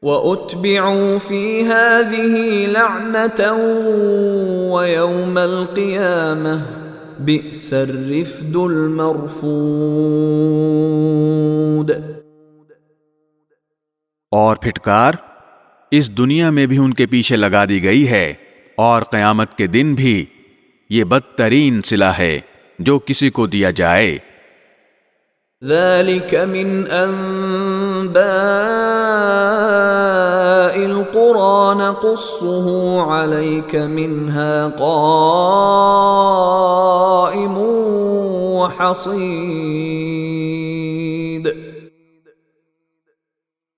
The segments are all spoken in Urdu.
وَأُتْبِعُوا فِي هَذِهِ لَعْنَةً وَيَوْمَ الْقِيَامَةِ بِئْسَ الرِّفْدُ الْمَرْفُودُ۔ اور پھٹکار اس دنیا میں بھی ان کے پیچھے لگا دی گئی ہے، اور قیامت کے دن بھی یہ بدترین صلہ ہے جو کسی کو دیا جائے۔ ذَلِكَ مِنْ أَنْبَاءِ الْقُرَىٰ نَقُصُّهُ عَلَيْكَ مِنْهَا قَائِمٌ وَحَصِيدٌ۔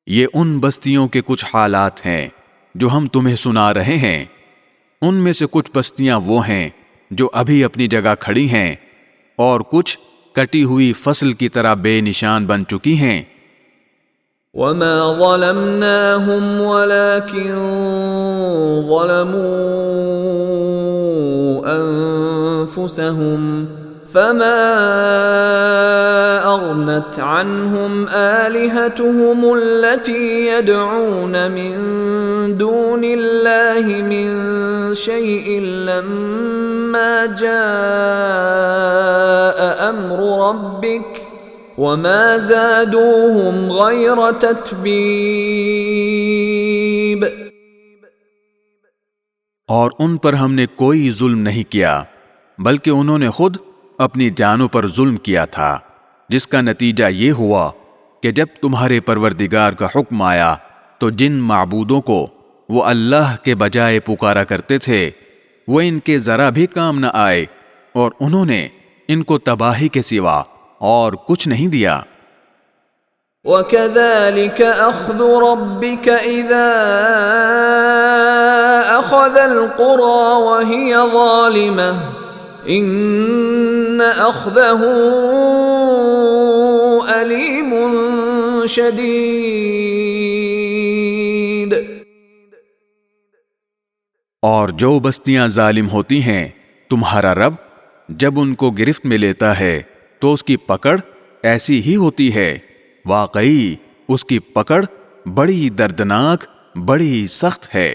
یہ ان بستیوں کے کچھ حالات ہیں جو ہم تمہیں سنا رہے ہیں، ان میں سے کچھ بستیاں وہ ہیں جو ابھی اپنی جگہ کھڑی ہیں، اور کچھ کٹی ہوئی فصل کی طرح بے نشان بن چکی ہیں۔ وَمَا ظَلَمْنَاهُمْ وَلَكِنْ ظَلَمُوا أَنفُسَهُمْ فَمَا أَغْنَتْ عَنْهُمْ آلِهَتُهُمُ الَّتِي يَدْعُونَ مِن دُونِ اللَّهِ مِن شَيْءٍ لَّمَّا جَاءَ أَمْرُ رَبِّكَ وَمَا زَادُوهُمْ غَيْرَ تَتْبِيبٍ۔ اور ان پر ہم نے کوئی ظلم نہیں کیا، بلکہ انہوں نے خود اپنی جانوں پر ظلم کیا تھا، جس کا نتیجہ یہ ہوا کہ جب تمہارے پروردگار کا حکم آیا تو جن معبودوں کو وہ اللہ کے بجائے پکارا کرتے تھے وہ ان کے ذرا بھی کام نہ آئے، اور انہوں نے ان کو تباہی کے سوا اور کچھ نہیں دیا۔ وَكَذَلِكَ أَخْذُ رَبِّكَ إِذَا أَخَذَ الْقُرَى وَهِيَ ظَالِمَةٌ إِنَّ أَخْذَهُ أَلِيمٌ شَدِيدٌ۔ اور جو بستیاں ظالم ہوتی ہیں تمہارا رب جب ان کو گرفت میں لیتا ہے تو اس کی پکڑ ایسی ہی ہوتی ہے، واقعی اس کی پکڑ بڑی دردناک، بڑی سخت ہے۔